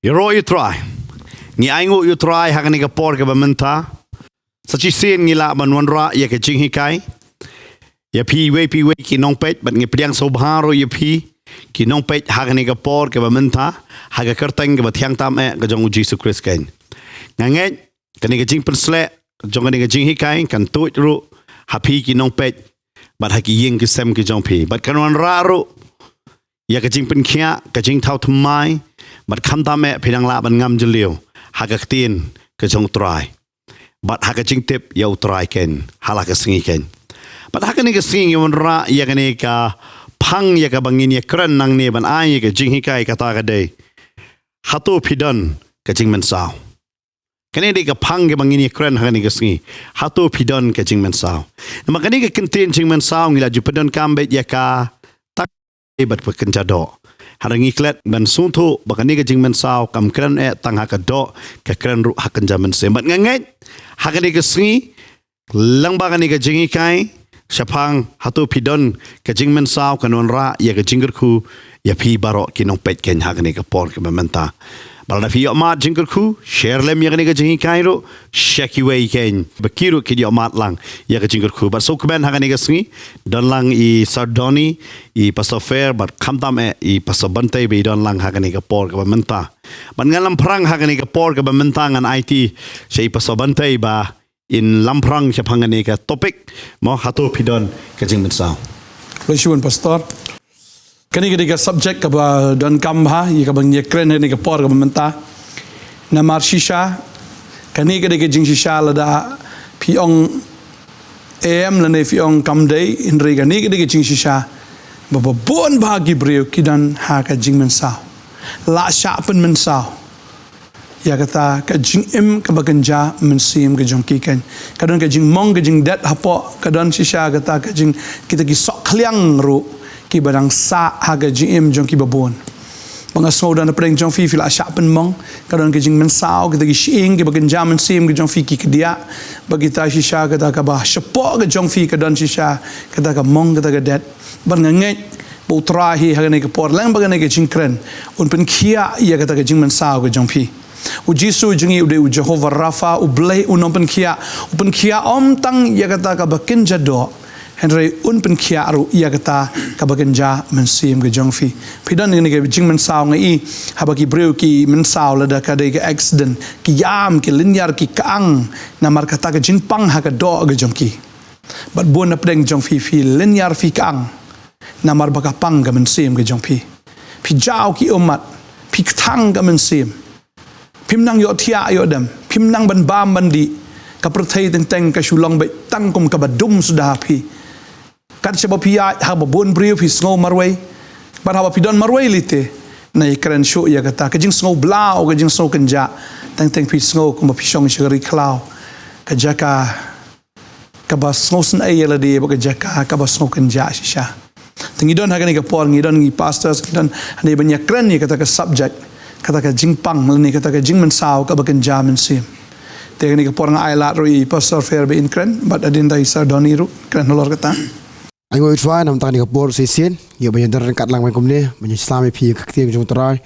Iro you try. Ni aingu you try hakani ka por ka bamenta. Sachi sin ni la banwanra ya ka jing hikai. Ya pi we ki nong pet but ngi priang sobharo ya pi ki nong pet hakani ka por ka bamenta. Haga kerteng ka bathiang tam ka jong Jesus Christ ken. Nganget kani ka jing persle jong kani ka jing hikai kan tu ru hapi ki nong pet but haki ying ki sem ki jong pi but kan wanra ru ya ka jing pen khia ka jing thau thmai but kham ta me phirang la ban ngam jliu hagak tin ka jong try but haka jing tip ya try ken hala ka singi ken but haka ni ka singi wanra ya ka ni ka phang ya ka bangin ya kran nang ne ban ai ka jing hikai ka ta ka dei hatu phidon ka Jingmynsaw kani de ka phang ke bangin ya kran haka ni ka singi hatu phidon ka Jingmynsaw makani ka kentin Jingmynsaw ngila jupadon kambe ya ka tak bat pakan jado harangi klet ban suntu bakani ka Jingmynsaw kam kran tang haka do ka kran ru hakan jaman semat nganget hakani ka singi lang bakani ka jingi kai syapang hatu pidon ka Jingmynsaw kanon ra ya ka jinggerku ya pi baro kinong pet ken hakani ka por ka mementa balda fi mat jinggerku share lem ya ka jingi kai ro shaki way ken bakiru ki mat lang ya ka jinggerku but so kben hakani ka singi don lang I sardoni I pastor fair but khamtam I pastor Bantei be don lang hakani ka por ka mementa ban ngalam prang hakani ka por ka mementa ngan IT sei pastor Bantei ba in lamprang siya pangani ka topic mo hatu pidon ka Jingmynsaw. Rasuun pastor. Kani ka subject ka ba don kambha i ka bang yekren ni ka por ka mementa na marshisha kani ka jing shisha la da piong am la ne piong kamdei in re kani ka jing shisha ba bon ba gibreu kidan ha ka Jingmynsaw la sha pen mensaw ya kata ka jing im ka baganja mensim ka jong kikan kadon ka jing mong ka jing dat hapo kadon shisha kata ka jing kita ki sok kliang ru ki barang sa ha ka jing im jong ki babon banga so dan preng jong fi fil asha pen mong kadon ka Jingmynsaw kita ki shing ki baganja mensim ka jong fi ki kedia bagita shisha kata ka ba shapo ka jong fi kadon shisha kata ka mong kata ka dat banganget putrahi ha ne ka por lang bagane ka jing kren un pen khia ya kata ka Jingmynsaw ka jong fi Ujisu jengi ude Jehovah Rafa ublay unompen kia upen kia om tang ya kata ka bakin jado Henry unpen kia aru ya kata ka bakin ja mensim ke jongfi pidan ni ke Jingmynsaw ngai habaki breu ki mensaw lada ka de ke accident ki yam ki linyar ki kaang na mar kata ka jinpang ha ka do ke jongki bat bon na pedeng jongfi fi linyar fi kaang na mar baka pang ka mensim ke jongfi pi jaw ki umat pi thang ka mensim Pimnang yo tia yo dem pimnang ban bam bandi ka perthai teng ka Shillong be tangkum ka badum sudah pi kat sebab pia ha bon brio pi snow marway bar ha pi don marway lite nai kren show ya kata ka jing snow blau ka jing snow kenja teng pi snow kuma pi shong shari cloud ka jaka ka ba snow sen ay la de ka jaka ka ba snow kenja shisha tengidon ha ka ni ka por ngidon ngi pastors ngidon ani banyak kren ni kata ka subject kata ka jingpang lani kata ka Jingmynsaw ka bakan jamin sim teknik ka porang ailat roi pastor fair be inkren but adin dai sardoni ru kren lor kata ai ngoi twa nam tani ka por sesien yo banyak dar kat lang kom ne banyak islami pi ka tiang jong trai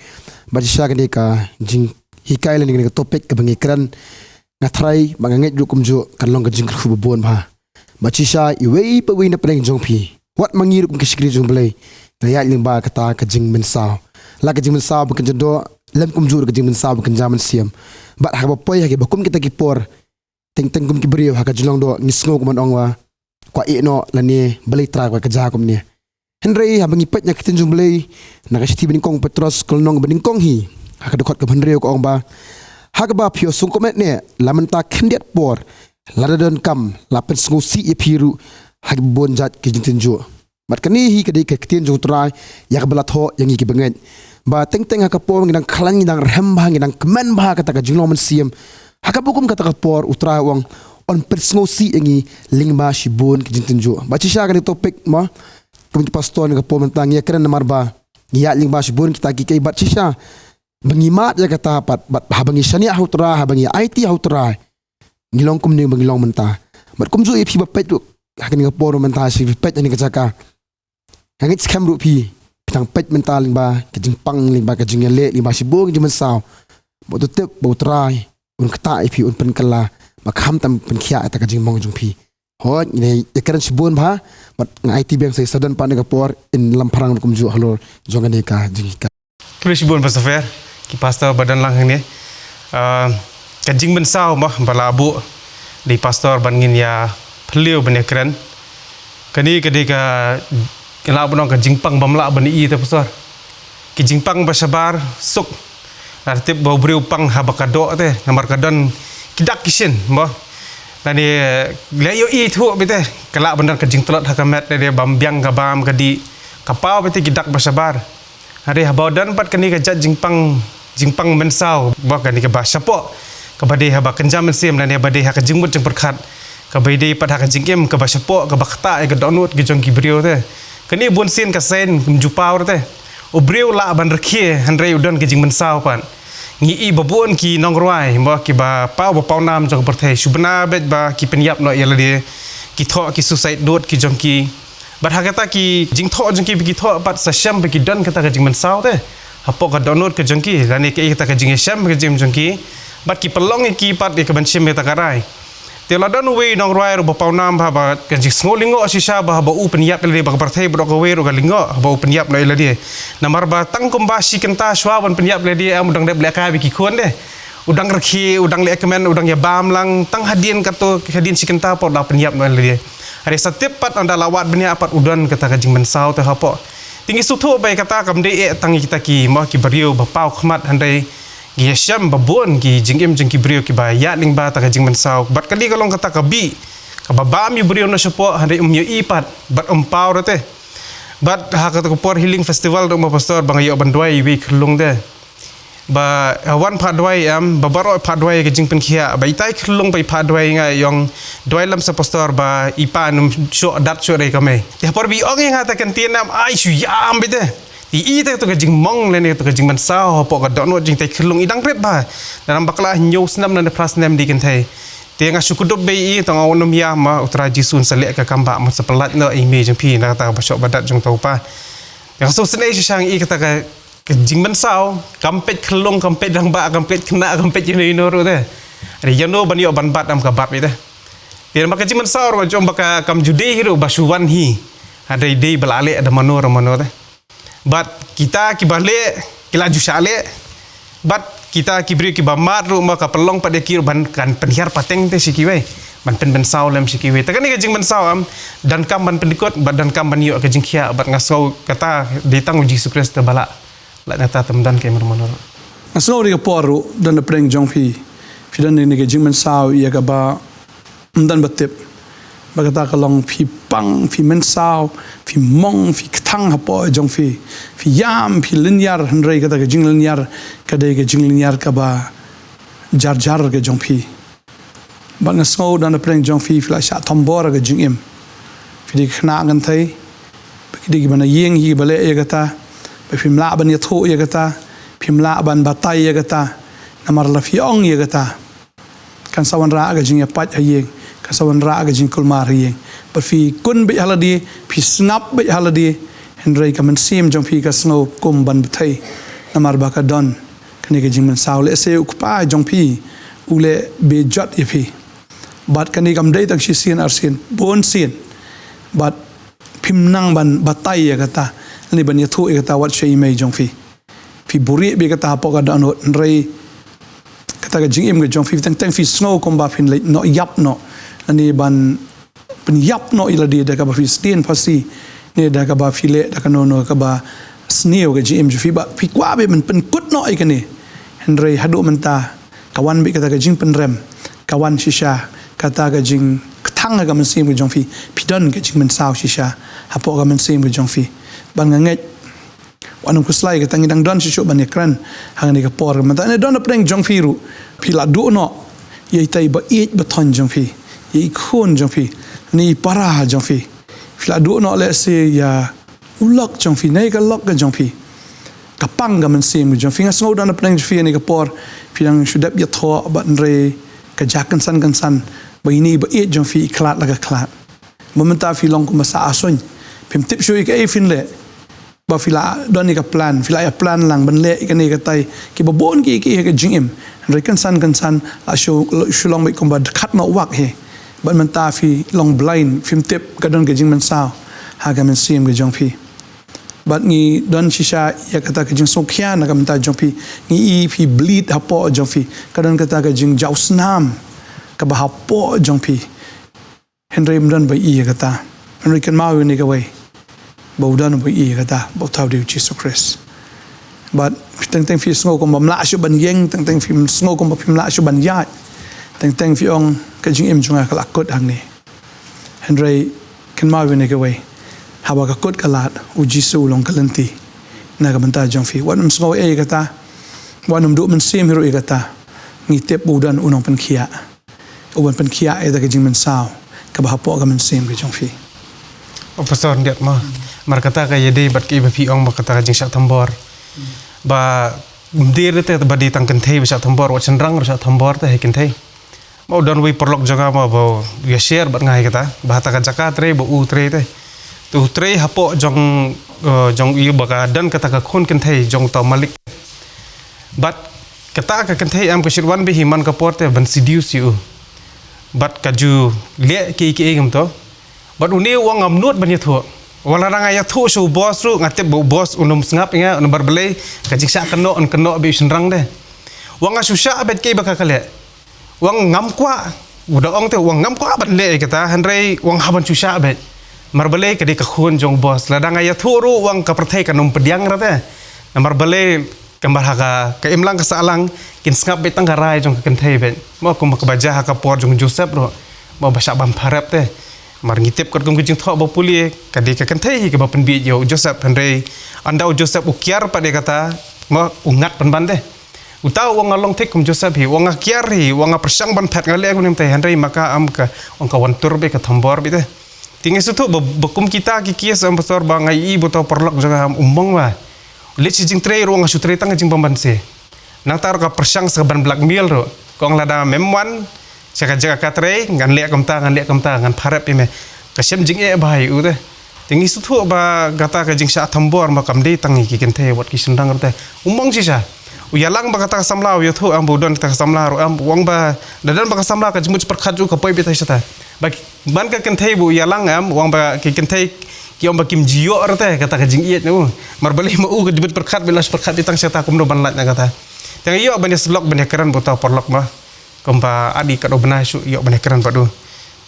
ba sha ka ka jing hikai lani ka topik ka bangi kren ngatrai banganget ju kumju kan long ka jing khu bon ba sha iwei pa wei na preng jong pi wat mangir kum kiskri jong blai daya ling ba kata ka Jingmynsaw la ka Jingmynsaw ba kan jado lem kumjur ka Jingmynsaw kan jaman siam bat ha boy ha ke bakum kita ki por teng kum ki brio ha ka julong do ngisngo kum ongwa kwa ino lani belai tra ka ja kum ni henry ha bangi pet nya kitin jum belai na ka Steven kong Petros kolnong bening kong hi ha ka dokot ka bhanreu ko ong ba ha ka ba phio sung komet ne laman ta khendiat por ladadon kam lapen sngo si e phiru ha ki bon jat ki jintin jo mat kani hi ka de ka kitin jung trai ya ka bala tho yang ki bengen ba teng ha ka por ngidang khalang ngidang rem ba ngidang kemen ba kata ka jinglong man siam ha ka bukum kata ka por utra wang on persngo si engi lingba shibun ki jintin jo ba chi sha ka ni topik ma kum pastor ni ka por mentang ya kren mar ba ya lingba shibun kita ki kai bat chi sha bangimat ya kata pat bat ha bangi shania hutra ha bangi IT hutra ngilong kum ni bangilong menta mat kum zo e phi ba pet hakani ka por menta si pet ni ka jaka hangit scam ru pi pitang pet mental limba kajing pang limba kajing le limba sibong Jingmynsaw bo tu tip bo trai un kata pi un pen kala ba kham tam pen khia ta ka jing mong jong pi ho ni ekran sibun bha bat ngai ti beng sai sadan pa nega por in lamparang kum ju halor jong ani ka jing ka Chris Bun Pastor Fair ki pastor badan lang ni ka Jingmynsaw bah balabu di pastor bangin ya phliu ban ekran kani kadi ka kala bunong ka jingpang bamla ban I ta pastor ki jingpang basabar suk artip bau briu pang habakado te namar kadon kidak kisin bah nani leyo I thu bete kala benar ka jingtlot hakamet de bambiang ka bam kadi kapau bete kidak basabar hari habadan pat kani ka jingpang mensaw bah kani ka basapo kabade haba kenjam sim nani habade ha ka jingmut jeng perkhat kabade pat ha ka jingkem ka basapo ka bakta ka donut ki jong ki brio te kani bun sin ka sen jupau te obreu la ban rakhe hanrei udon ke Jingmynsaw pan ngi I babun ki Nongkhryiem ba ki ba pau ba pau nam jong perthai subna bet ba ki penyap no yala dia ki tho ki suicide dot ki jong ki bat hakata ki jing tho jong ki tho pat sa sham ki don kata ke Jingmynsaw te hapo ka donut ke jong ki lani ke kata ke jing sham ke jong ki bat ki pelong ki pat ke ban shim ta karai Tela dan we Nongkhryiem ba pau nam ba ke jing ngolingo sisa ba u penyap le ba perthai ba ko we ro ga lingo ba penyap no yala dia namar ba tangkum ba si kenta swa ban penyap le dia udang de blek ka bi ki khon de udang rakhi udang le kemen udang ya bam lang tang hadin kato hadin si kenta po da penyap no le dia hari setiap pat anda lawat benya pat udan kata ka Jingmynsaw te hapo tinggi suthu ba kata kam de tang kita ki ma ki bariu ba pau khmat handai Giasham babon ki jingim jeng ki brio ki ba ya ling ba ta ka Jingmynsaw bat kali kalong kata ka bi ka babam yu brio no sepo handai yu ipat bat empower te bat ha ka por healing festival do ma pastor bang yo bandwai wi khlung de ba wan phadwai am babaro phadwai ke jingpen khia ba itai khlung bai phadwai nga yong dwai lam sa pastor ba ipa num sho dat sho re ka me ya por bi ong nga ta kan tienam ai shu yam bete I te to ka jingmong le ne to ka Jingmynsaw po ka donot jing tai khlung idang ret ba dalam bakla nyu snam na pras nem di kan thai te nga sukudup be I to ngonom ya ma utra jisun sale ka kamba ma sepelat no ime jing pi na ta ba shok badat jong to pa yang so sene sang I kata ka Jingmynsaw kampet khlung kampet dang ba kampet kena kampet ni no ro te ari yano ban yo ban bat am ka bat be te te ma ka Jingmynsaw ro jom ba ka kam jude hiru basuwan hi ada ide balale ada manor te but kita kibale kilaju sale but kita kibri kibamat rumah ka pelong pada kir ban kan penhiar pateng te sikiwe ban Jingmynsaw lem sikiwe ta kan ke Jingmynsaw am dan kam ban pendikot bat dan kam ban yo ke jingkhia bat ngasau kata ditang uji Kristus te bala la nata temdan ke mermonor Ngasau ri ka poru dan preng jong fi dan ni ke Jingmynsaw ya ka ba dan batip bagata kalong fi pang fi mensaw fi mong fi ktang hapo jong fi yam fi linyar hanrei kata ke jing linyar kadai ke jing linyar ka ba jar ke jong fi bang snow dan preng jong fi la sha tombor ke jing im fi di khna ngan thai di bana yeng hi bale ye kata fi mla ban ye tho ye kata fi mla ban batai ye kata namar la fi ong ye kata kan sawan ra ke jing ya pat ye kasawan ra ga jingkul mari but fi kun bi haladi fi snap bi haladi henrei kamen sim jong fi ka snow kum ban bthai namar ba ka don kani ga Jingmynsaw le se ukpa jong fi ule be jot ye fi but kani kam dei tak shi sin arsin bon sin but phim nang ban batai ya kata ni ban ye thu e kata wat shei mai jong fi buri be kata po ka don henrei kata ga jingim ga jong fi tang fi snow kum ba fin le no yap no ani ban penyap no ila dia ka ba fi stin pasti ne da ka ba file da ka no ka ba sneo ga gm fi ba fi kwa be men pen kut no ikani henrei hadu menta kawan bi kata ka jing pen rem kawan shisha kata ka jing thang ga men sim ga jong fi don ga Jingmynsaw shisha hapo ga men sim ga jong fi ban nga ngai wanung ku slai ga tangi dang don shisho ban ekran hang ni ka por ga menta ne don preng jong fi ru fi la du no ye tai ba it ba thon jong fi ye khon jong fi ni para jong fi fla du no le se ya ulok jong fi nei ka lok ga jong fi ka pang ga men sim jong fi ngasau dan pleng fi ni ka por fi dang shudap ya tho ba re ka jakan san ba ini ba e jong fi klat la ka klat momenta fi long ko masa ason pim tip shui ka e fin le ba fila don ni ka plan fila ya plan lang ban le kan ni ka tai ki ba bon ki ka jingim re kan san a Shillong mai komba khat no wak he ban man ta fi long blind film tip ka don ka Jingmynsaw ha ka men sim ka jong phi bat ngi don shisha ya kata ka jing sokhian na ka man ta jong phi ngi phi bleed hapo jong phi ka don kata ka jing jausnam ka ba hapo jong phi Henry mdan ba i kata Henry kan mau ni ka wei baudan ba i kata ba tau de Jesus Christ but teng fi sngo ko bam la shu ban yeng teng fi sngo ko bam la shu ban ya teng fi ong ka jing im junga ka lakot hang ni Henry kan mau ni ka wei haba ka kot kalat u Jesus long kalanti na ka banta jong fi wan sngo e kata wan du men sim hero e kata ngi tep baudan unong pen khia uban pen khia e da ka Jingmynsaw ka ba hapo ka men sim ka jong fi Pastor ndiat ma mar kata ka yede bat ki ba pi ong ba kata ka jing sak tambor ba dir te ba di tang kan thei ba sak tambor wa chen rang sak tambor te he kan thei mau don wi perlok jaga ma ba ya share bat ngai kata ba ta ka jaka tre ba u tre te tu tre hapo jong i ba ka dan kata ka khon kan thei jong ta malik bat kata ka kan thei am ka shirwan bi himan ka porte ban seduce you bat ka ju le ki ngam to but uni wang amnut banyak tu. Wala ranga ya tu so boss ru ngatep boss unum sengap inga unum barbelai kajik sak keno bi senrang deh. Wang asusha abet ke baka kale. Wang ngam kwa udah ong te wang ngam kwa ban le kata Henry wang haban susha abet. Marbelai kadi ka khun jong boss. Ladang ya tu ru wang ka perthai kanum pediang rate. Marbelai kambar haka ka imlang ka salang kin sengap betang garai jong ka kenthai bet. Mo kum ka baja haka por jong Joseph ro. Mo basak bam parap te. Mar ngitip kat kum kucing thok ba puli kadi ka kan thei ka ba pen bi jo Joseph Henry andau Joseph ukiar pa de kata ma ungat pen ban de utau wang along tek kum Joseph hi wang kiar hi wang persang ban phat ngale kum te Henry maka am ka wang ka wantur be ka thambor bi de tingi su thu ba kum kita ki kies am pastor ba ngai i botau perlok jaga am umbang wa le chi jing tre ruang su tre tang jing pamban se nang tar ka persang sa ban blackmail ro kong lada memwan jaga katre ngan lek kamta ngan pharap ime kasem jing e bai u de tingi su thu ba gata ka jing sa thambor ma kamdei tangi ki ken the wat ki sendang rte umong si sa u yalang ba gata samla u thu am bodon ta samla ro am wang ba dadan ba samla ka jmuch perkhat ju ka poi bi ta sa ba ban ka ken the bu yalang am wang ba ki ken the ki om ba kim jio rte kata ka jing iet nu mar bali ma u ka jbut perkhat bilas perkhat di tang sa ta kum do ban lat na kata tangi yo ban slok ban keran botau porlok ma kompa adi kado benah su yok banyak keran padu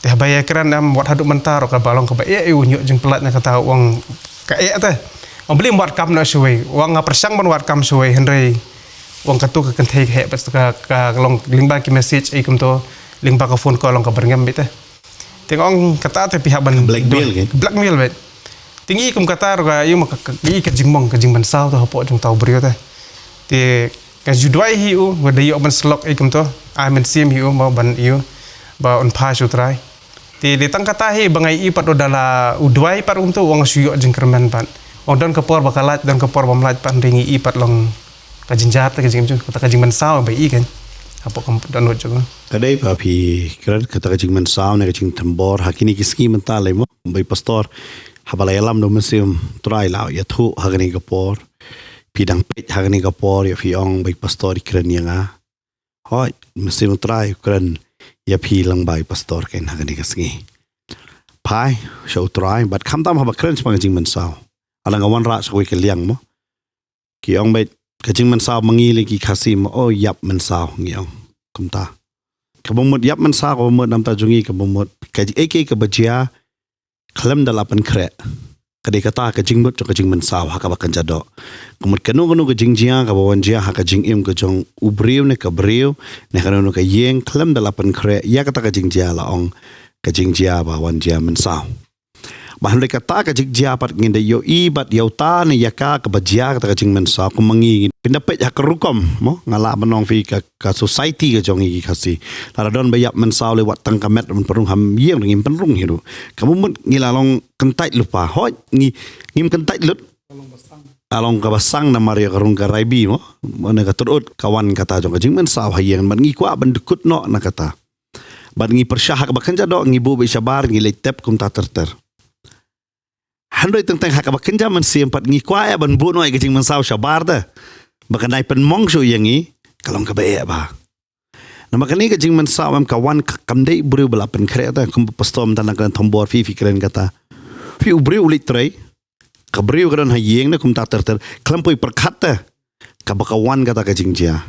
teh bayar keran am wat haduk mentar ka balong ka ba nyuk jeng pelat na kata wang ka teh om beli wat kam na suwe wang persang ban wat kam suwe Henry wang katu ka kenthei he pas ka long lingba ki message kum to lingba ka phone call long ka berngam bit teh tengong kata teh pihak ban blackmail bet tinggi kum kata ka yu ka ka Jingmynsaw to hapo jong tau brio teh te ka judwai hi u wada yok ban slok kum to I men sim hiu mau ban iu ba on pa su trai ti di tang kata hi bangai i pat odala udwai pat tu wang suyo jengkerman pan wang don kapor bakalat don kapor bamlat pan ringi i pat long ka jinjat ka jing kata ka Jingmynsaw ba i kan apo kam dan jo kadai ba phi kran kata ka Jingmynsaw ne ka jing tambor hakini ki ski menta le mo bai pastor habalai alam do museum trai lao ya thu hagani kapor pidang pet hagani kapor ya fi ong bai pastor kran yanga hoi mesin try kren ya phi lang bai pastor ken hagani kasngi pai show try but kam tam haba kren spang Jingmynsaw alang awan ra soi ke liang mo ki ong bai ka Jingmynsaw mangi le ki khasim o yap Mynsaw ngi ong kumta ka bomot yap Mynsaw ko mo nam ta jungi ka bomot ka ek ka bajia khalam dalapan kre kadai kata ka jingbut ka Jingmynsaw ha ka bakan jado kumut kanu ka jingjia ka bawan jia ha ka jingim ka jong ubriu ne ka briu ne kanu ka yeng klam dalapan kre ya kata ka jingjia la ong ka jingjia bawan jia Mynsaw bahan le kata ka jingjia pat nginde yo i bat yo ta ne ya ka bajia kata ka Jingmynsaw ku mangi pindapet ha ka rukom mo ngala banong fi ka society ka jong i khasi la don ba yap Mynsaw le wat tang ka met perung ham yeng ngim penrung hidu kamu mut ngilalong kentai lupa hoi ngim kentai lut along ka basang na Maria karung ka raibi mo mana ka turut kawan kata jong ka Jingmynsaw hayang man ngi kwa ban dukut no na kata ban ngi persyah ka bakan jado ngi bu be sabar ngi letep kum ta terter handoi tentang hak bakenja man siam pat ngi kwaya ban bu noi ke Jingmynsaw syabar dah bakanai pen mong shu yang ni kalong ka bae ba nama kani ke Jingmynsaw am kawan kamdei bru bala pen kre ta kum pastom tan kan thombor fi kren kata fi ubri ulit trai ka bru kan hayeng na kum ta ter klampoi perkhat ta ka bakawan kata ke jingjia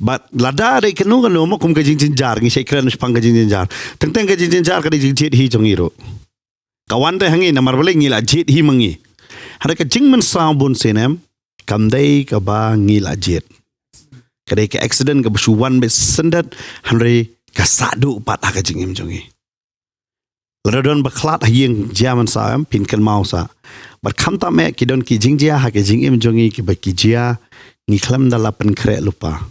but lada de kenu kan mo kum ke jingjinjar ngi sekren spang ke jingjinjar tentang ke jingjinjar ka jingjit hi jongiro kawan teh hangi namar balik ngila jit hi mangi hada ke Jingmynsaw bun senem kamdei ka ba ngila jit kadai ke accident ke bersuwan be sendat hanre ka sadu pat ha ke jingim jongi ladon baklat hayeng Jingmynsaw pin kan mau sa bat kham ta me ki don ki jingjia ha ke jingim jongi ki ba ki jia ngi khlam dala pen kre lupa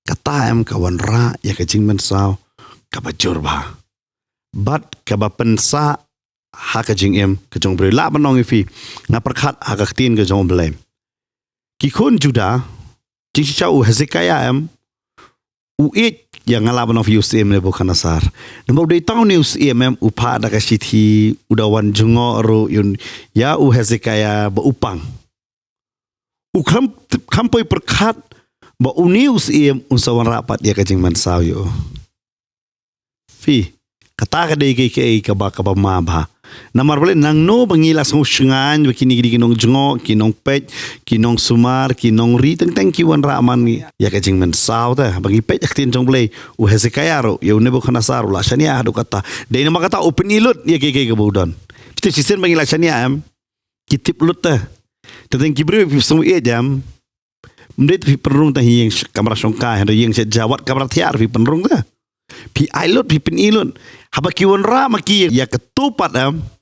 kata em kawan ra ya ke Jingmynsaw ka ba jurba bat ka ba pensa ha ka jingim ke jong bre la banong fi na perkhat ha ka tin ke jong blem ki khun juda Jingshau Hezekiah uit yang ngalaban of UCM ne bukan asar. Namo day tahu ni UCM upa ada kasiti udawan jungo ro yun ya Hezekiah ba upang. Kampoi perkat ba uni UCM unsawan rapat ya ke Jingmynsaw yo. Fi kata ka day ke ba mabha. Namar boleh nang no bangilas ngusungan begini gini kinong jungo kinong pet kinong sumar kinong ri teng kiwan raman ya ke Jingmynsaw dah bagi pet yaktin jong boleh Hezekiah ro ya nebo khanasar la shania adu kata dei nama kata open ilut ya ke budon kita sisen bangilas shania kitip lut dah tentang kibru semua jam mdet pi perung tah yang kamera songka yang sejawat kamera tiar pi perung dah pi ilot pi pen ilot haba kiwan ra maki ya ketupat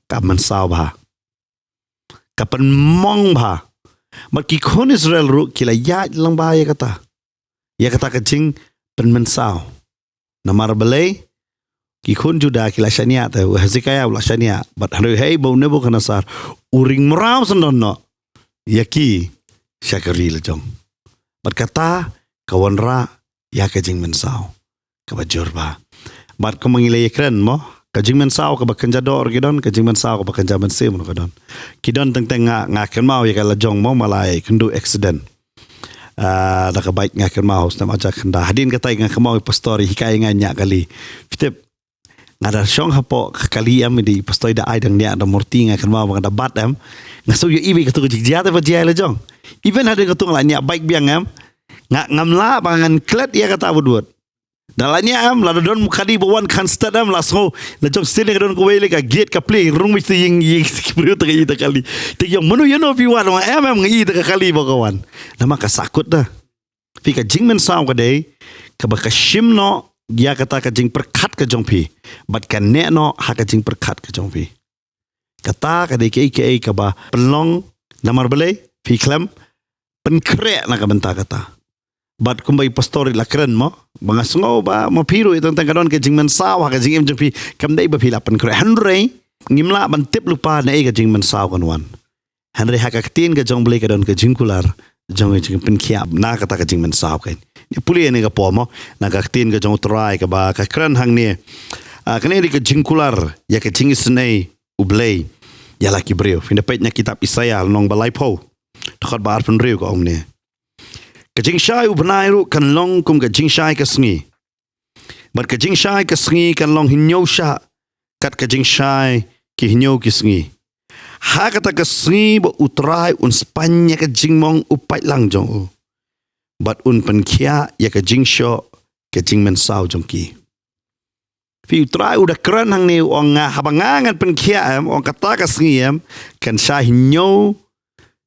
ka Jingmynsaw ba kapan mong ba maki kon Israel ru kila ya lang ba ya kata ke Jingmynsaw namar belai ki kon juda kila shania ta Hezekiah la shania but hey bo nebo kanasar uring meram sendono yaki syakari lejong berkata kawan ra ya ke Jingmynsaw ka bajurba mat ko mangilay kren mo ka Jingmynsaw ka bakanja dor gidon ka Jingmynsaw ka bakanja mensim no kadon kidon teng nga ken mau ya kala jong mo malai kendu accident da ka baik nga ken mau stam aja kenda hadin kata nga kemau pastori hikai nganya kali fitep ngada syong hapo kali am di pastori da ai dang nya da murti nga ken mau ngada bat am ngaso yo ibi katu jia ta bajia la jong even hadin katu nganya baik biang am nga ngamla pangan klet ya kata budut dalanya am la don mukadi bawan kan stadam la so la jom sele don ko wele ka gate ka play rung mesti ying bro ta ita kali te yang menu you know piwan ma am ngi ta kali bakawan nama ka sakut dah fi ka Jingmynsaw ka dei ka ba ka shimno dia kata ka jing perkat ka jong pi bat ka ne no ha ka jing perkat ka jong pi kata ka dei ke ka ba pelong namar belai fi klam penkre na ka benta kata bat kumbai pastori la keren mo banga sungo ba mo piru itu tentang kadon ke Jingmynsaw ka jingim jempi kam dai ba pilapan kre hanrei ngimla ban tip lupa na ke Jingmynsaw kanwan hanrei hakaktin ke jong blai kadon ke jingkular jong jing penkia na kata ke Jingmynsaw kan ni puli ni ka pomo na kaktin ke jong trai ka ba ka keren hang ni kene di ke jingkular ya ke jingisnei ublei ya laki breu finda pet nya kitab Isaiah nong balai po takot bar pen reu ko omne ka Jingshai ubnai ru kan long kum ka Jingshai ka sngi bar ka Jingshai ka sngi kan long hinyo sha kat ka Jingshai ki hinyo ki sngi ha kata ka sngi ba utrai un spanya ka Jingmong upai lang jong bat un penkia ya ka Jingsho ka Jingmynsaw jong ki fi utrai udah keren hang ni ong habangangan penkia ong kata ka sngi kan sha hinyo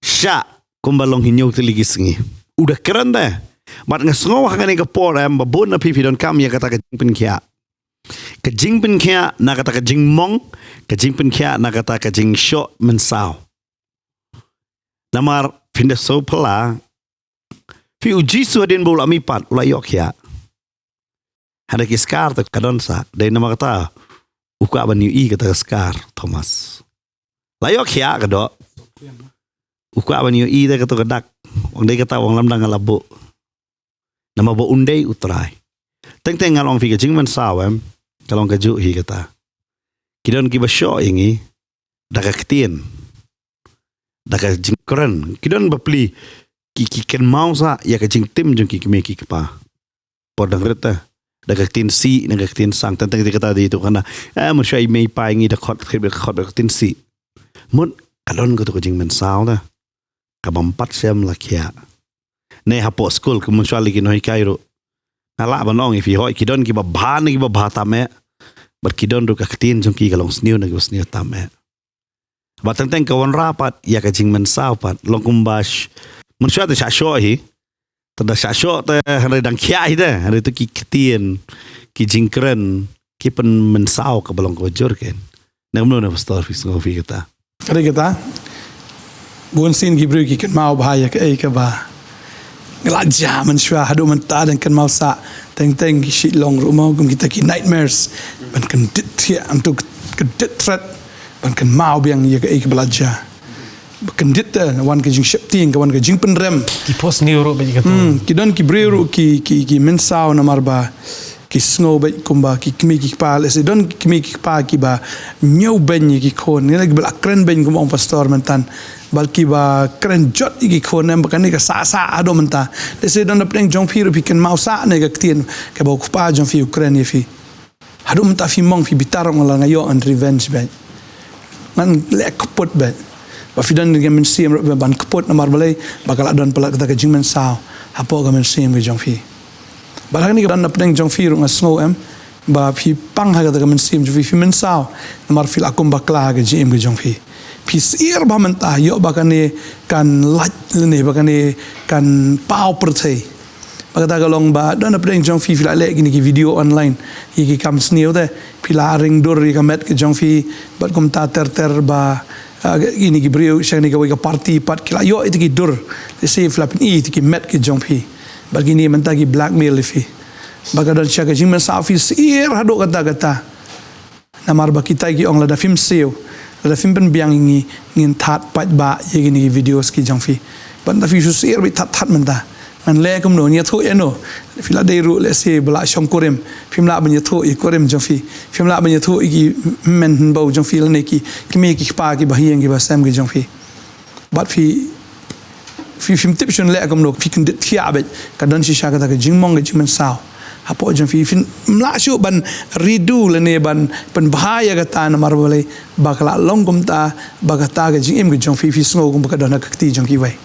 sha kumbalong hinyo tiligi sngi udah keren dah. Mat ngasngo hangan ni kapor babon na pipi don kam ya kata ka Jingpenkia. Ka Jingpenkia na kata ka Jingmong, ka Jingpenkia na kata ka Jingmynsaw. Namar pindah so pala. Fi uji suadin bola mipat ulai yok ya. Hada ki skar ta kadon sa dai nama kata uka ban ui kata skar Thomas. Layok ya kado. Uka ban ui da kata kadak. Wang day kata wang lamdang alabo. Nama bo undai utrai. Teng ngalong fi ka Jingmynsaw kalong ka ju hi kata. Kidon ki basyo ingi daga ketien daga jingkren kidon bapli ki ken mausa ya ka jing tim jong ki me ki pa podang reta daga tin si daga tin sang tentang kata di itu kana mun syai mei pa ngi da khot tin si mun kalon ko to Jingmynsaw na kabampat sem la kia ne hapo school ko mun syali ki no kairo ala banong ifi hoi kidon ki ba bhan ki ba bhata me bar kidon ru ka tin jong ki kalong sniu na sniu tame ba tentang kawan rapat ya ka Jingmynsaw pat long kumbash mun syata sha sho hi tada sha sho ta hari dang kia hi da hari tu ki ketien ki jingkren ki pen Mynsaw ka balong ko jor ken namno na pastor fi ngo fi kata Kada kita bukan sin Gibru ki kan mau bahaya ke ka ba ngelaja man syua hadu man ta dan kan mau sa teng ki Shillong rumah gum kita ki nightmares ban kan dit tia untuk kedit threat ban kan mau biang ya ke belajar kan dit wan ke jing shepting ke wan ke jing penrem Ki pos ni ro ba kata. ki don ki Bru ki Mynsaw na marba ki snow ba kumba ki kimi ki pa le don kimi ki pa ki ba nyau ben ki kon ni lagi bela kren ben kumba pastor mentan balki ba kren jot ki kon nem bakani ka sa ado menta le don na pleng jong firu piken mau sa ne ka tien ka ba ku pa jong fi Ukraine fi ado menta fi mong fi bitarong la ngayo and revenge ben man le kapot ben ba fi don ngi men sim ban kapot na marbalai bakal adon pala kata ka Jingmynsaw hapo ga men sim ge jong fi Barang ni kan na pneng jong firu nga snow ba fi pang ha ga men sim fi Mynsaw namar fil akum bakla ga jim ga jong fi sir ba man ta yo ba kan lat ne ba kan pau perthei ba ta ga long ba don na pneng jong fi le gini ki video online ki kam sniu de pila ring dur ka met ga jong fi ba kum ta ter ba gini ki brio shang ni ga party pat kila yo it ki dur le se flap ni it ki met ki jong fi bagini mentagi blackmail ifi bagadan siya ka Jingmynsaw fi sir hado kata namar ba kita ki ong lada film seo lada film pen biang ngi ngin that pat ba ye gini videos ki jang fi ban ta fi su sir bi that menta man le kum no nya thu eno fi la dei ru le se bla shong korem film la ban ye thu i korem jang fi film la ban ye thu ki men bo jang fi le ki me ki pa ki ba hieng ki ba sam ki jang fi bat fi film tip shun le akom no fi kan dit khia bet kadon si sha kata ka Jingmong ga Jingmynsaw hapo jong fi fin mla shu ban redo le ne ban pen bahaya ga ta na marbale bakala long kum ta bagata ga jing em ga jong fi sngo kum ka don ka ti jong ki wai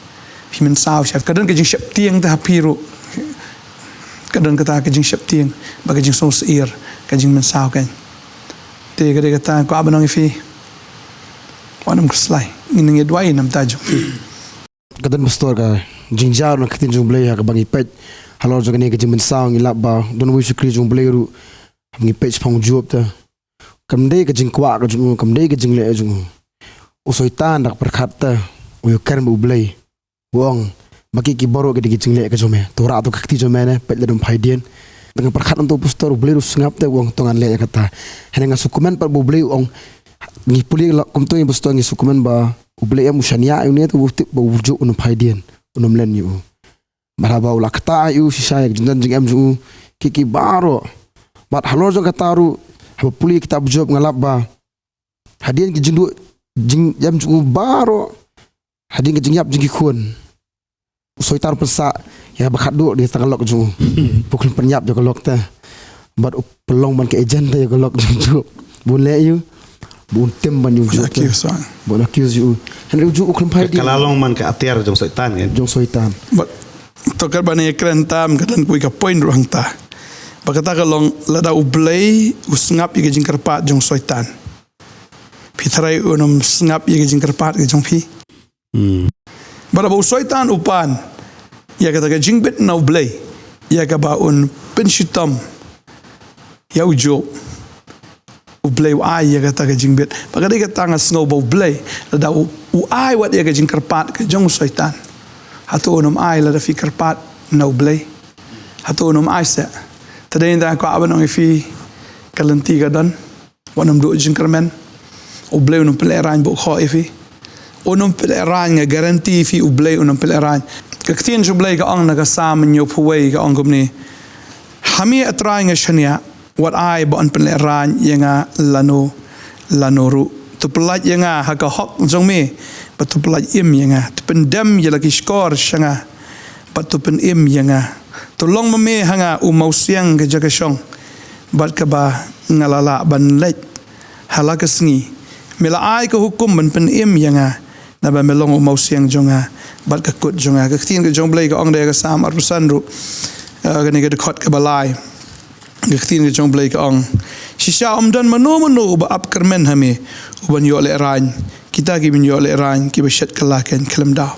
fi Mynsaw chef kadon ka jing shep tieng ta piru kadon ka ta ka jing shep tieng ba ka jing so sir ka Jingmynsaw kan te ga ta ko abanong fi wanam kuslai ngi dwai nam ta jong fi Kadan pastor ka Jingmynsaw na katin jong blay ha ka bangi pet halor jong ni ka Jingmynsaw ngi labba don wi shukri jong blay ru ngi pet pang job ta kamde ka jing kwa ka jong kamde ka jing le jong usoitan dak perkhat ta u kan bu blay wong baki ki boro ka jing le ka jome tora to kakti jome ne pet le dum phaidien dengan perkhat untuk pastor blay ru sngap ta wong tongan le kata henenga sukumen par bu blay ong ngi puli kum to ngi pastor ngi sukumen ba uble ya mushania yu ne tu bukti bawuju unum phaidien unum len yu maraba ula kata yu sisa yak jindan jing em ju kiki baro bat halor jo kataru haba puli kita bujob ngalap ba hadien ki jindu jing jam ju baro hadien ki jingyap jing khun soitar persa ya bakat du di tagalok ju pukul penyap jo kalok ta bat pelong ban ke agent ya kalok ju bule yu bun tem ban yu ju bon accuse you henry ju uklim pai kalalong man ka atiar jong soitan kan jong soitan but tokar bani ekran tam kadan kui ka point ruang ta bakata ka long lada ublay usngap ye jing karpat jong soitan pitrai unum snap ye jing karpat ge jong pi bara ba soitan upan ya kata ka jing bit na ublay ya ka ba un penshitam ya ujo ublay wa ya kata ka jingbet pagadi ka tanga snow ba ublay da u ai wat ya ka jing karpat ka jong soitan hatu unum ai la da fi karpat na ublay hatu unum ai sa tadain da ko abanong fi kalanti ka dan wanam do jing karmen ublay unum peleran bo kho fi unum peleran nga garanti fi ublay unum peleran ka ktin ublay ka ang nagasam nyo puway ka ang gumni hami atray nga shania what I ba an peleran yang lano ru tu pelat yang haka hok jong me patu pelat im yang tu pendam ya lagi skor shanga patu pen im yang tolong meme hanga mau siang ke jaga syong bat ka ba ngalala ban lek halaka sngi mela ai ko hukum ban pen im yang na ba melong mau siang jonga bat ka kut jonga ka tin ka jong blai ka ong de ka sam arpusan ru ka ni ka khot ka balai ka tin ka jong blai ka ong shisha dan mano ba ap kermen hame uban yo le ran kita ki bin yo le ran ki beshat kalaken kelam daw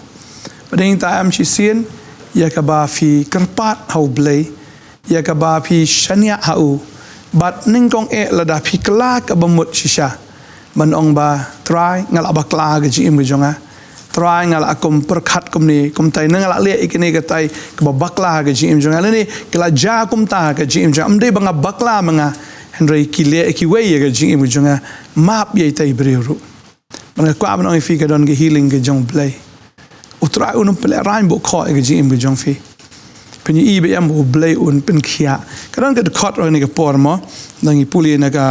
pading ta am shi sien ya ka ba fi kerpat hau blai ya ka ba fi shania hau bat ning kong la da fi kala ka bamut shisha man ong ba try ngal abakla ga ji im ga jonga try ngal akum perkhat kum ni kum tai ngal le ikene ga tai ka bakla ga ji im jonga ni kala ja kum ta ga ji im jonga amde banga bakla manga henry kile ki we ga ji im jonga map ye tai breuru banga kwa ban ong fi ga don ga healing ga jong play utrai un ple rain bo kho ga ji im ga jong fi pen i be am bo play un pen khia kadang ga khot ro ni ga por mo nang i puli na ga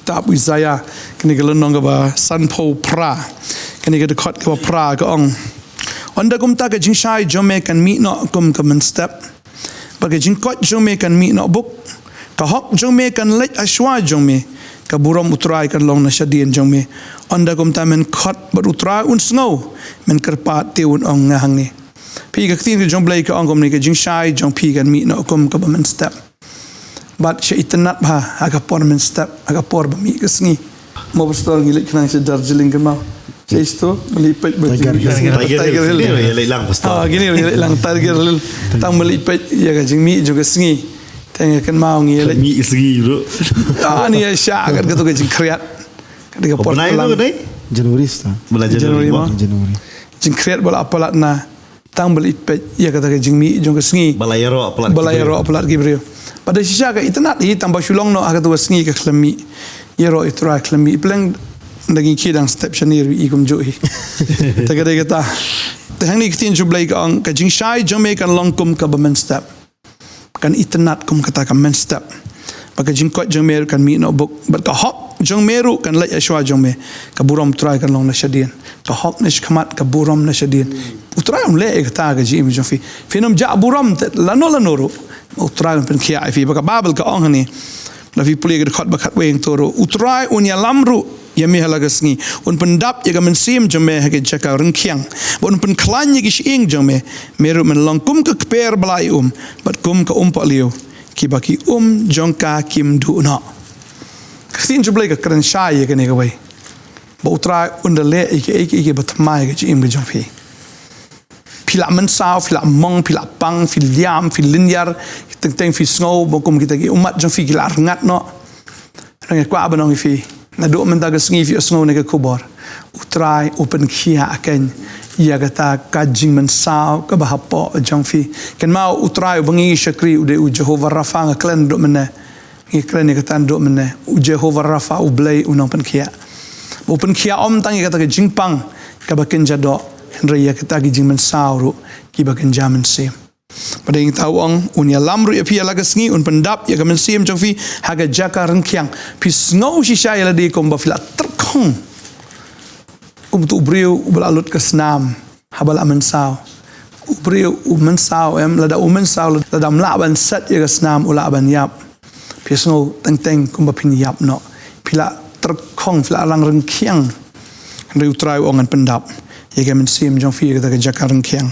kitab Isaiah kini ga lonong ga ba sanpo pra kini ga khot ga pra ga ong onda kum ta ga jing shai jome kan mi no kum kamen step ba ga jing kot jome kan mi no book ka hok jome kan lek ashwa jome ka burom utrai kan long na shadien jome onda kum ta men khot ba utrai un snow men karpat te un ong ngahang ni pi ga tin ga jom blai ka ong kum ni ga jing shai jong pi kan mi no kum ka ba men step but she itanat ba aga por men step aga por ba mi kasngi mo bastol ngi lek nang se Darjeeling kan mau isto melipet Tiger Hill ya lang pastor gini lang Tiger Hill tang melipet ya ga jing mi juga sngi teng kan mau ngi lek mi isgi bro ni ya sya ga to ga jing kreat ka ga por lang Januari sta. belajar Januari Januari. jing kreat bola apalat na tang melipet ya ga jing mi juga sngi balayaro apalat gibril pada sisa ka itanat hi tambah Shillong no aga tu sngi ka klami yero itra klami pleng daging kidang step shanir i kum jo hi tagade kata tehang ni kitin jublai ka ang ka jing shai jome kan long kum ka bamen step kan itanat kum kata ka men step baka jing kot jome kan mi no buk but ka hok jong meru kan lai ashwa jome ka burom try kan long na shadien ka hok nish khamat ka burom na shadien utrai un le ka ga ji mi jofi finom ja burom lano ro utrai pen khia fi baka babel ka ong ni la fi puli ga khot bakat weng toro utrai un ya lamru ya mi halaga sngi un pendap ya ga men sim jome ha ga jaka rengkhiang un pen klan ya gi ing jome meru men long kum ka per blai bat kum ka pa liu ki baki jongka kim du no khin jublai ka kran shai ya ga ne ga wai ba utrai un de le iki bat mai ga ji im ga jong fi pila mensau pila mong pila pang filiam filinyar teng fi snow bokum kita gi umat jong fi gilar ngat no nang kwa banong fi na do men daga sngi fi snow ne ka kubor utrai open khia aken ya gata ka Jingmynsaw ka bahapo jong fi ken mau utrai bangi shakri ude u Jehovah Rafa nga klen do mena ngi klen ka tan do mena u Jehovah Rafa u blai unong pen khia open khia tangi kata ka jingpang ka baken jado henry ya kita gi Jingmynsaw ru ki baken jaman sim pada yang tahu ang unya lamru ya pia laga sngi un pendap ya gamen sim jong fi haga jaka rengkhiang pi snow shisha ya ladi kom ba fila terkong tu briu belalut ke senam habal Mensau briu Mensau lada Mensau lada mlaban set ya ke senam ula ban yap pi snow teng kom ba pin yap no pila terkong fila lang rengkhiang henry utrai ongan pendap ya gamen sim jong fi ya jaka rengkhiang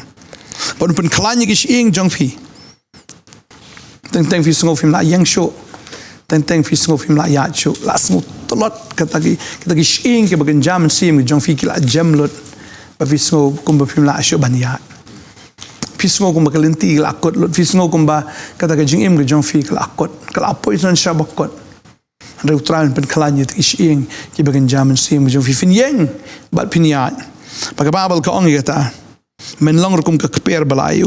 pun kelanya kis ing jong fi teng fi sungov film la yang show teng fi sungov film la ya show la smut tolot kita ki ing ke bagen jam sim jong fi kila jam lot ba fi sungov kum ba film la show ban ya fi sungov kum ba kalenti la kot lot fi sungov kum ba kata ke jing im ke jong fi kala kot kala poison shabakot ande utran pen kelanya kis ing ki bagen jam sim jong fi fin yang ba pin ya pagababal ka ong kata men long kum ka kper balai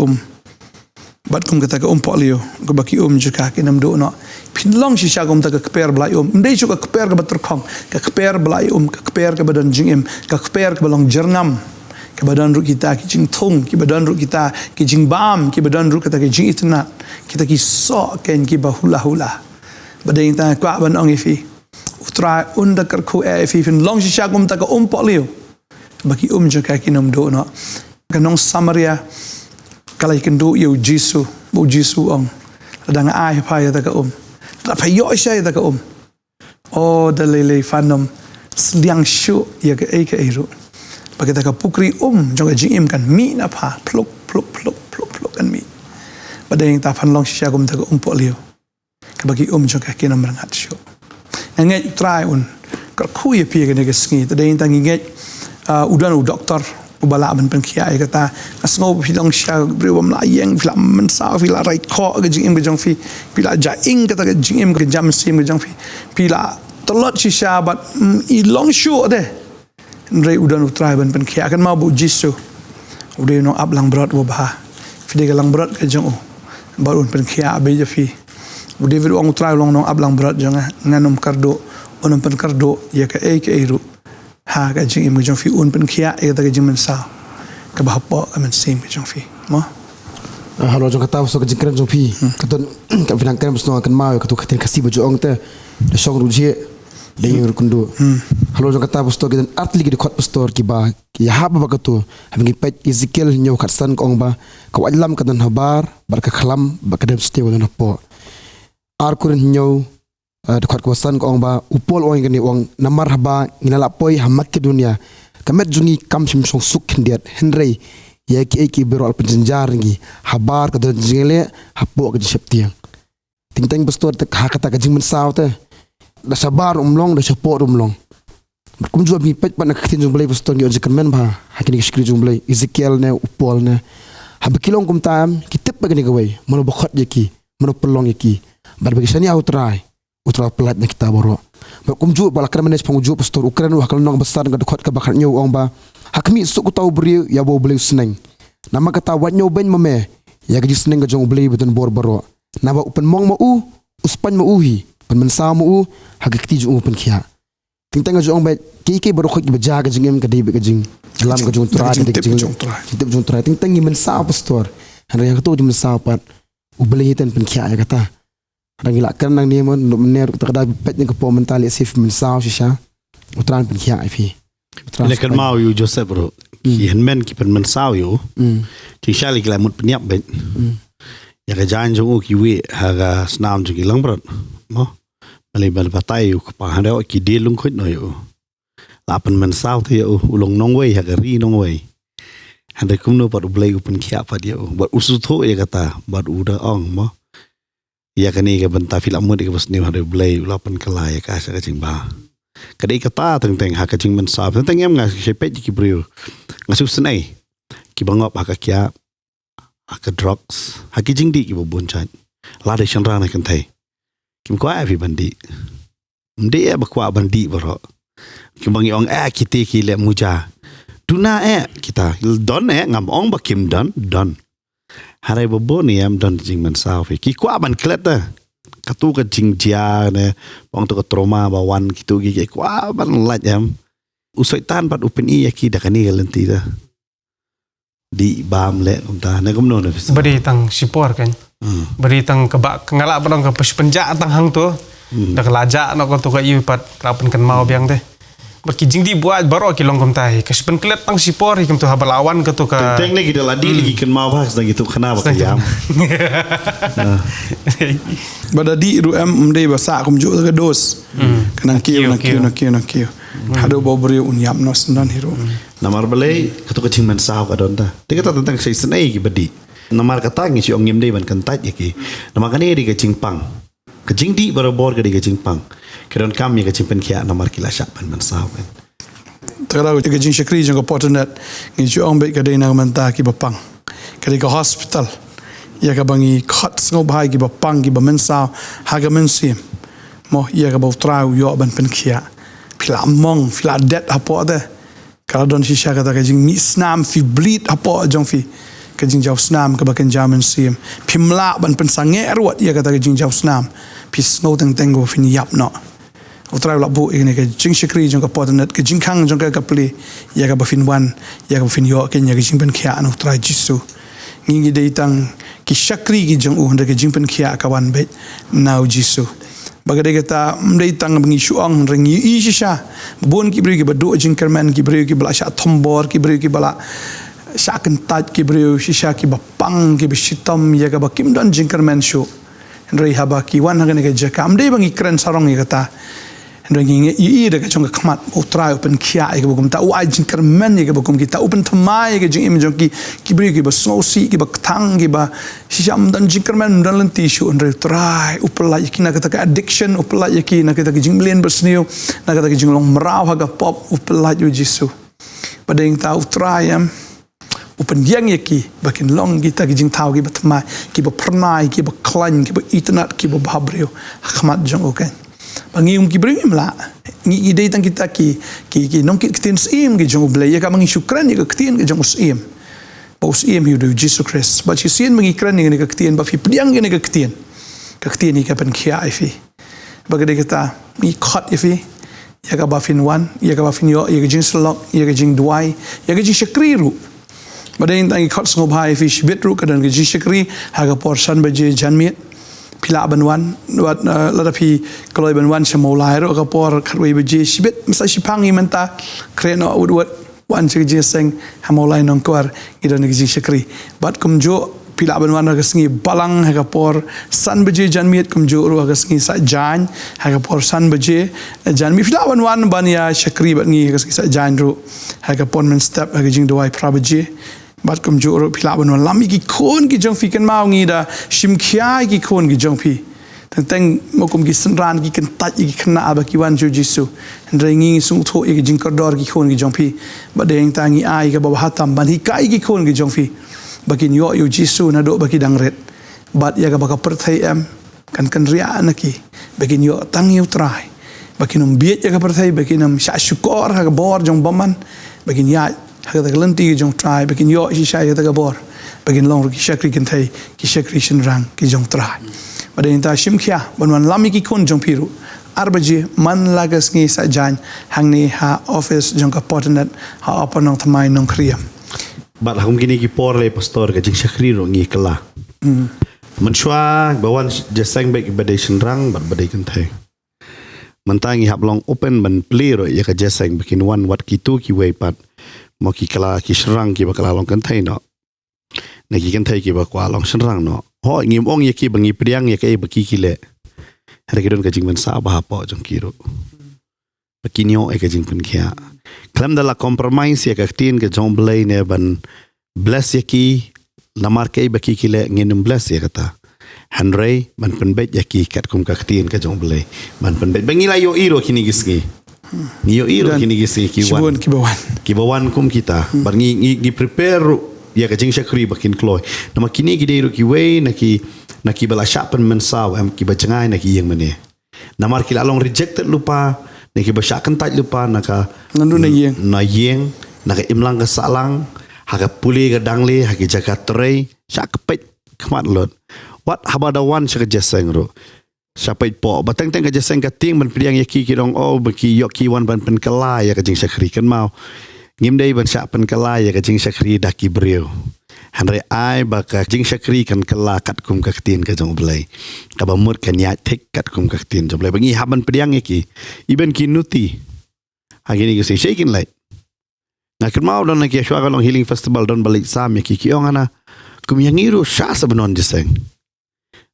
bat kum kata ka po liu ko baki juga ki nam do no pin long shisha kum ta ka kper balai ndai chu ka kper ka batur khong ka kper balai ka kper ka badan jing ka kper ka balong jernam ka badan ru kita ki jing thong ki badan ru kita ki jing bam ki badan ru kata ki jing itna kita ki so ken ki ba hula badai ta kwa ban ong ifi utrai unda kerku fi fin long shisha gum ta ka pok liu bagi je ka kinom do no kanong Samaria kala ikan do yo Jisu bu Jisu ong dang ai pa ya ta ka ta pa yo sha ya ta ka oh dalele fanom sliang shu ya ka ai ka ero bagi ta ka pukri jong jing kan mi na pa pluk kan mi badeng ta fan long shisha gum ta ka pok liu ka bagi je ka kinom rangat shu ngai try ka khu ye pi ka ne ka sngi ta deng ta ngai udan doktor ubala ban pen kia kata asngo filong sha brewam la yeng flam man sa fila right ko ga jing ga jong fi pila ja ing kata ga jing ga jam sim ga jong fi pila tolot si sha bat I long shu de rei udan utrai ban pen kia kan ma bu Jisu ude no ab lang brot wo ba fi de ga lang brot ga jong ba un pen kia be ja fi ude vi ong utrai long no ab lang brot jong nganom kardo onom pen kardo ya ka ru ha ka jing im jong fi un pen khia e ta ka Jingmynsaw ka ba po ka man sim jong fi mo halo jong kata so ka jingkran jong pi katon ka finang kan busno kan mau ka tu khatin kasi bo jong te da song ru je de ing kundu halo jong kata busto gidan atli gi khot pastor ki ba ki ha ba ka tu habngi pet Ezekiel nyo khatsan kong ba ka wadlam ka dan habar bar ka khlam ba ka dem ste wala po ar kurin nyo dekat kawasan ko ba upol ong gani ong namar haba nginala poi hamak ke dunia kamet jungi kam sim song suk hendiat henrei ya ki bero al penjenjar ngi habar ka jingele hapo ka septiang tingtang pastor te kata ka Jingmynsaw te da sabar umlong da support umlong berkum jua mi pet pana khatin jumblai pastor ngi onje men ba hakini skri jumblai Ezekiel ne upol ne habakilong kum tam kitep bagani gawai mono bokhat yaki mono pelong yaki bar bagi sani outrai utra pelat na kita boro berkum ju bala kan manage penguju pastor ukran wa kalong besar ga dekat ka bakar nyu ong ba hakmi suk tau beri ya bo beli seneng nama kata wat nyu ben mame ya gaji seneng ga jong beli beton bor boro naba upen mong ma uspan ma hi pen Jingmynsaw ma hakikti ju pen khia tingtang ga jong ba ki boro khot ba jaga jingem ga debe ga jing dalam ga jong tra de jong tra tingtang Jingmynsaw pastor han yang tu Jingmynsaw pat ubeli ten pen khia ya kata Rangila kan nang ni mon mener ta kada pet ni ko po mentali sif Jingmynsaw shisha utran pen khia fi le kan mau yu Joseph bro ki hen men ki pen Jingmynsaw yu ti shali ki la mut penyap ben ya ka jan jong ki we ha ga snam ju ki lang brot mo mali bal patai yu ko pa ha ki de lung khot no yu la pen Jingmynsaw te yu ulong nong we ha ga ri nong we han de kum no pat ublei ku pen khia pa yu bat usu tho ya kata bat uda ong mo ya kani ke banta filam mo de ke bas ni hade blay lapan kalai ka sa jing ba kadai kata teng ha ka Jingmynsaw teng em nga sepet ki brio ngasu senai ki bangop ha ka kya ha ka drugs ha ki jing di ki bobon chat la de chandra na kan thai kim kwa fi bandi mde ba kwa bandi baro kim bangi ong ki te ki le muja tuna kita don ngam ong ba kim don Harai bobo ni am don Jingmynsaw fi ki kwa ban klet da katu ka jingjia ne bang to ka trauma ba wan kitu gi kwa ban lat am usai tan pat upen I ki da kani galenti da di bam le umta ne gumno ne beri tang sipor kan beri tang kebak ngalak padang ke penja tang hang tu da kelajak nak ko ka yu pat lapen kan mau biang teh Baki jingdi buat baru ki longkom tai. Kas penklet tang sipor hikem tu habalawan ke tu ka. Teng lagi dah ladi lagi ken mau bahas lagi tu kenapa kayam. Bada di ru mde basa kum ju ka dos. Kanang kiu na kiu. Hado bo beri unyam nos dan hero. Namar balai ketu kecing Jingmynsaw ka donta. Dia kata tentang sei senai ki bedi. Namar kata ngi si ong ngim dei ban kantat ki. Nama kane di kecing pang. Kecing di baru bor ke di kecing pang. Keron kami kecing pen kia namar kila syak ban Jingmynsaw kan. Terlalu tiga jing syakri jang Potternet ngi ju ong baik kadai nang menta ki bapang. Kadai ka hospital. Ya ka bangi khat sngo bahai ki bapang ki Jingmynsaw haga mensim. Mo ya ka bau trau yo ban pen kia. Pila mong pila det apa de. Kalau don shisha kata ka jing mi snam fi bleed apa jong fi. Ka jing jau snam ka bakan jaman sim. Pimla ban pen sange ruat ya kata ka jing jau snam. Pi sngo teng tengo fin yap no. Utrai lak bu ini ke jing syakri jong ka Potternet ke jing kang jong ka pli ya ka bafin wan ya ka bafin yo ken ya ka jing pen khia anu utrai jisu ngi dei tang ki syakri ki jong u handa ke jing pen khia ka wan be nau jisu Bagada kita mendai tang bengi syuang rengi isha bon ki bri ki badu jingkerman ki bri ki bala sha thombor ki bri ki bala sha kentat ki bri shisha ki bapang ki bishitam ya ga bakim dan jingkerman shu rei haba ki wan haga ne ga jaka mendai bengi kren sarong ya kata Nongkhryiem i de ka khamat utrai open khia ai ka ta u ai jingkerman ya ka kita open thamai ka jing im jong ki bri ki ba sosi ki ba thang ki ba sisham dan jingkerman dan lenti shu andre try upla yakina kata ka addiction upla yakina kata ka jingmlen bersniu na kata ka jinglong merau haga pop upla yu jisu pada yang tahu try am open yang yaki bakin long kita ki jing tau ki ba thamai ki ba pernai ki ba klan ki ba internet ki ba bhabrio khamat jong okan Bangi ki beri mla ngi ide tang kita ki nong kitin sim ki jong blay ya ka mangi syukran ya ka kitin ki jong sim ba sim yu do Jesus Christ ba chi sien mangi kran ni ka kitin ba fi pdiang ni ka kitin ni ka pen khia ai fi ba gade kita mi khat fi ya ka ba fin wan ya ka ba fin yo ya ka jing slok ya ka jing duai ya ka jing shakri ru ba dai tang khat sngop hai fi shbit ru ka dan ka jing shakri ha ka porsan ba je janmiet pila banwan wat ladapi kalau banwan semolai ro kapor kharwei beje sibet masa sipangi menta kreno udwat wan je seng hamolai nongkwar idon gi shakri bat kumjo pila banwan ga singi balang ha kapor san beje janmiet kumjo ro ga singi sa jan ha kapor san beje janmi pila banwan ban ya shakri bat ngi ga singi sa jan ro ha kapon men step ha jing doi prabeje bat kum joro phila ban lami ki khon ki jong fi kan mau ngi da shim khia ki khon ki jong phi teng mo kum ki sanran ki kan tat ki khna ba ki wan ju jisu ndre ngi sung tho ki jing kordor ki khon ki jong phi ba deng ta ngi ai ka ba hatam ban hi kai ki khon ki jong phi ba kin yo yu jisu na do ba ki dang ret bat ya ka ba ka perthai em kan ria na ki ba kin yo tang yu trai ba kin biet ya ka perthai ba kin sha shukor ha ka bor jong baman ba kin ya Hagata lenti jong try bakin yo si shai ta gabor bakin long ki shakri kan thai ki shakri shin rang ki jong try pada inta shim khia ban lami ki kon jong piru arbaji man lagas ngi sa jan hangni ha office jong ka Potternet ha apa Nongthymmai Nongkhryiem bat hum kini ki por le pastor ka jing shakri ro ngi kala menshwa bawan jasang baik badai shin rang bat badai kan thai mentangi hab long open ban play ro ya ka jasang bakin one wat ki tu ki way pat mo ki kala ki shrang ki bakala long kan thai no na ki kan thai ki ba kwa long shrang no ho ngim ong ye ki bangi priang ye kai baki ki le har ki don ka Jingmynsaw ba po jong ki ro bakinyo e ka jing pun kya klam da la compromise ye ka tin ke jong blai ne ban bless ye ki namar kai baki ki le ngin bless ye kata hanrei ban pen bet ye ki kat kum ka tin ka jong blai ban pen bet bangi la yo iro kini gisgi Niyo iro kini gisi kiwan kibawan kum kita bar ngi prepare ya ka jing shakri bakin kloy nama kini gide iro ki way na ki bala shapen mensaw am ki bajangai na ki yang mane namar ki along rejected lupa na ki bashakan taj lupa na ka nandu na yeng na ka imlang ka salang ha ka puli ka dangli ha ki jaka trei shak pet kmat lot what habada one shak jaseng ro Siapa po batang teng kerja seng kating ban priang yaki kirong baki yok kiwan ban pen kala ya kajing shakri kan mau ngim dei ban syak pen kala ya kajing shakri daki brio hanre ai baka jing shakri kan kala kat kum kaktin ka jong blai ka ba mut kan ya tek kat kum kaktin jong blai bangi haban priang yaki iben kinuti hagini ke shaking light na kan mau don ki shwa long healing festival don balik sam yaki ki ong ana kum yangiru sha sabenon jeseng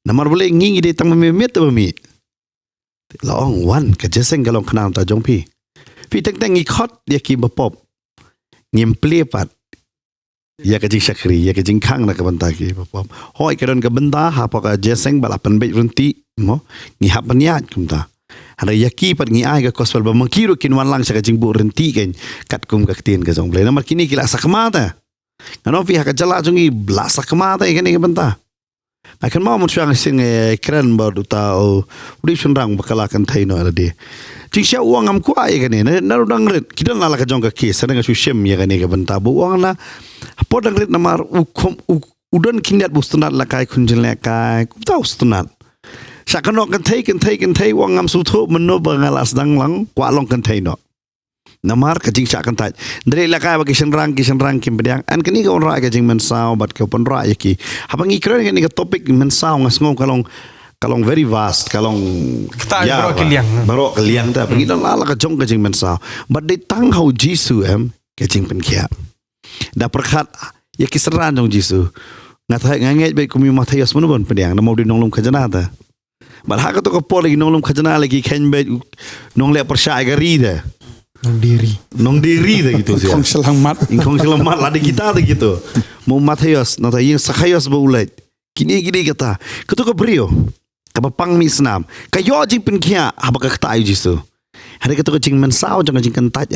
Namar boleh ngingi dia tang memet tu mi. Laong wan kejeseng galong kenal ta jong pi. Pi teng teng ikot dia ki bapop. Ngim plepat. Ya ke jing shakri, ya ke jing khang na ka banta ki bapop. Hoi ke don ka benda ha pa ka jeseng balapan bet runti mo. Ngi hap niat kum ta. Hana yaki pat ngi ai ka kospel ba mangkiru kin wan lang sa ka jing bu renti ken kat kum ka tin ka jong ble. Namar kini kila sakmata. Ngano pi ha ka jala jongi bla sakmata ikan ka banta. Akan mau mensyang sing keren baru tahu udi sunrang bakalakan thai no ade jing sia uang am kwa ya kani na udang ret kita nala ka jong ka kes sana ka sushem ya kani ka benta bu uang na po dang ret namar ukum udon kindat bustunat la kai kunjin la kai kum tahu stunat sakano kan thai uang am suthu menno bangalas dang lang kwa long kan thai no namar ka jing sia kan tai ndre la kai ba ki sunrang kim bediang an kani ka onra ka Jingmynsaw bat ka ponra yaki habang ikran kani ka topic Jingmynsaw ngasngong kalong kalong very vast, kalong Kata barok keliang. barok keliang dah. Pergi dah lah ke jong ke Jingmynsaw. But they tang hau Jisu ke Jingpen kia. Dah perkat ya kiseran jong Jisu. Ngat baik kumi Matius menubun pediang. Nama di nonglum khajana dah. But hak tu kapor lagi nonglum khajana lagi ken baik nonglek persyai gari dah. Nong diri dah gitu sih. Kong selamat. Ingkong selamat lah di kita dah gitu. Mau Matius, nata yang sakayos baulat. Kini kata, ketu ke brio, kapapang mi senam. Kayo Jingpen kia, apa kata ayu Jisu. Hari ketu ke Jingmynsaw jangan jingkan taj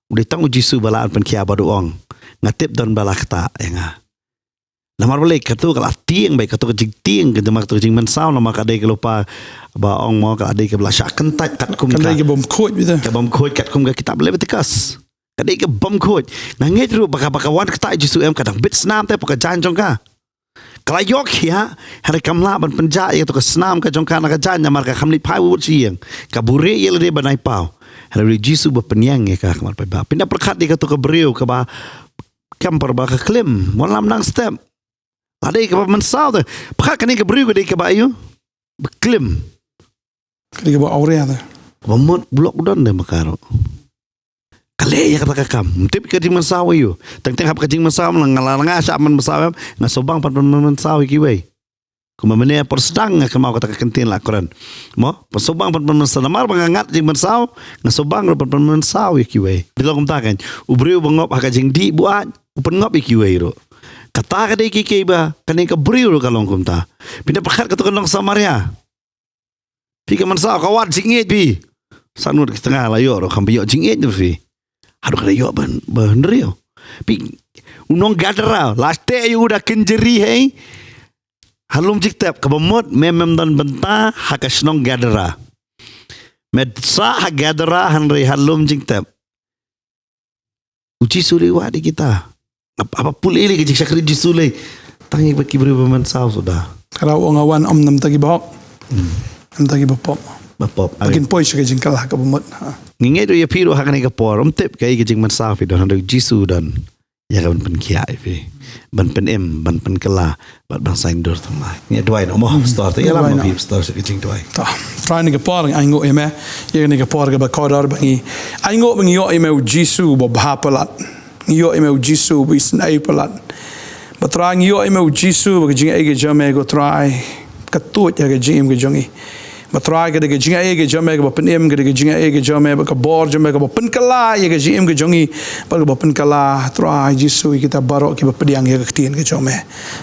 udah tanggu Jisu balaan pen kia baduong. Ngatip dan bala kata nga. Lamar balik ketu kalau tiang baik ketu ke tiang ke demak ketu Jingmynsaw nama kadai ke lupa baong mau kadai ke belasyak kentaj kat kum Kadai ke bom kot gitu. ke bom kod kat kum ke kita boleh betikas. Kadai ke bom kod. Nganget ru bakawan kata Jisu kadang bit senam te pakai janjong ka. Kalau yok ya, hari kamla ban penjat ya tu ke senam ke jongkan nak janya marka kamli pai wut siang. Kabure ya le banai pau. Hari Jisu berpenyang ya ka kamar pai ba. Pindah perkat dia ke tu ke beriu ke ba camper ba ke klim, walam nang step. Ada ke ba Mynsaw tu. Perkat kini ke beriu ke dia ke ba ayu. Beklim. Kadai ke bawa aurea tu. Pemut blok don deh makaro. Kale ya kata kakam. Tip ke Jingmynsaw ayu. Teng-teng hap ke Jingmynsaw ngalang asap man Mynsaw ngasobang pan Mynsaw iki we. Kuma mene persedang ke mau kata kentin lah Quran. Mo persobang pan Mynsaw mar bangangat Jingmynsaw ngasobang pan Mynsaw iki we. Dilong takan. Ubriu bangop hak jing di buat upen ngop iki we ro. Kata ka dei ki ba kani ke briu ro kalong kumta. Pindah pekat ke tukang Samaria. Pi ke Mynsaw kawat jingit pi. Sanur ke tengah layo ro kambiyo jingit tu fi. Aduh kada yo bener yo. Pi unong gadra last day you udah kenjeri hey. Halum jiktap ke bemot memem dan benta hakasnong gadra. Medsa hagadra hanri halum jiktap. Uji suri wadi kita. Apa pulih ke jik sakri jisule. Tangi baki beri Mynsaw sudah. Kalau orang awan nam tagi bahok. Nam tagi bapop. Bapop. Bakin poi syaka jingkal ke bemot. Ngingai tu ya piro hakani ke por. Tip kai ke Jingmynsaw fi dan Jisu dan ya kan pen kia fi. Ban pen ban pen kela, bat bangsa Indur thamai. Ni doi no mo start ya lah mo fi start ke jing doi. Ta. Try ni ke por ai ngo eme. Ye ni ke por ke ba kodar bangi. Ai ngo bangi yo eme Jisu bo bhapalat. Yo eme Jisu bo isnai palat. Ba try yo eme Jisu bo jing ai ke jame go try. Katut ya ke jing ke jongi. Matrai ke dege jinga ke jame ke bapen ke dege jinga ke jame ke bor jame ke bapen kala ye ke jim ke jongi ba ke bapen kala trai Jisu kita barok ke bapediang ye ke tien ke jame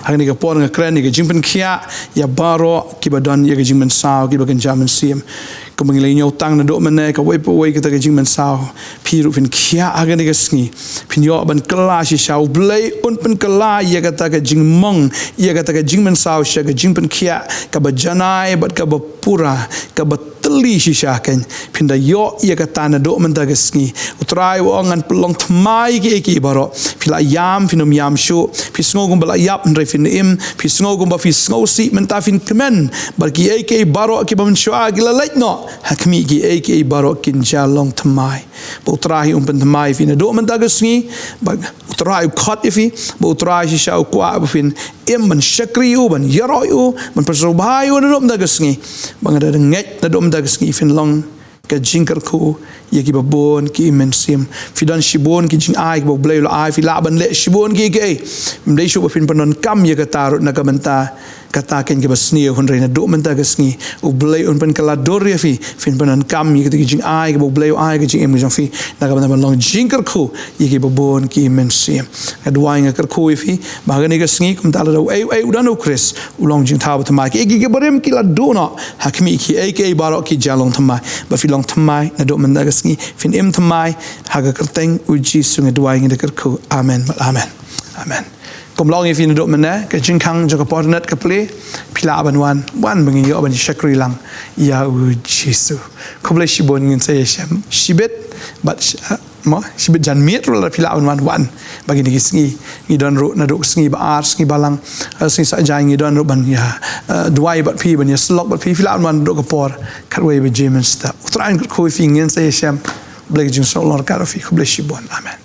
hang ni ke por ke kren ke jimpen khia ya barok ke badan ye ke Jingmynsaw ke bakan jaman sim ke mengilai nyotang na dok mene ke wei kita ke Jingmynsaw piru fin khia aga ni ke sngi pin yo ban kala si shau blai un pen kala ye kata ke jingmong ye kata ke Jingmynsaw sha ke jimpen khia ke bajanai bat ke bapura ka bateli sisyakan pinda yo ia kata na do menta gesngi utrai wangan pelong tmai ki baro pila yam finom yam shu pisngo gum bala yap ndre fin im pisngo gum ba fisngo si menta fin kemen barki ki baro ki bam shua gila letno hakmi ki baro kin jalong tmai utrai pen tmai fin do menta gesngi ba utrai khot ifi ba utrai sisya kwa fin im man syakri u ban yaro u man persobhai u do menta gesngi bangada nget na dom dag ski fin long ka jingkar ko ye ki babon ki mensim fidan shibon ki jing ai bo blay ai fi laban le shibon ki mdei shu fin panon kam ye ka tarut na kamenta kata ken ke basni hon reina do menta gasngi u blay on pen kala dor ye fi fin panon kam ye ki jing ai bo blay ai ki jing em jong fi na kamenta long jingkar ko ye ki babon ki mensim adwaing kar ko fi bagani gasngi kum tala do ai udan o chris u long jing taw tama ki ki barem ki la do no hakmi ki barok ki jalong tama ba fi long tama na do menta gasngi fin im thamai haga kerteng uji sungai duai ngi dekat ku amen amen kom long if in do mena ke jingkang jaga Potternet ke play pila ban wan bengi yo ban syakri lang ya uji su ko boleh shibon ngin saya shibet but shibet jan miet ro pila wan bagi ni ngi don ro na do ngi ba ar ngi balang ngi sa jai ngi don ro ban ya duai bat pi ban ya slok bat pi pila wan do ke por katway be Jingmynsaw utrain ko fi ngin saya boleh jing so lor ka fi ko boleh shibon amen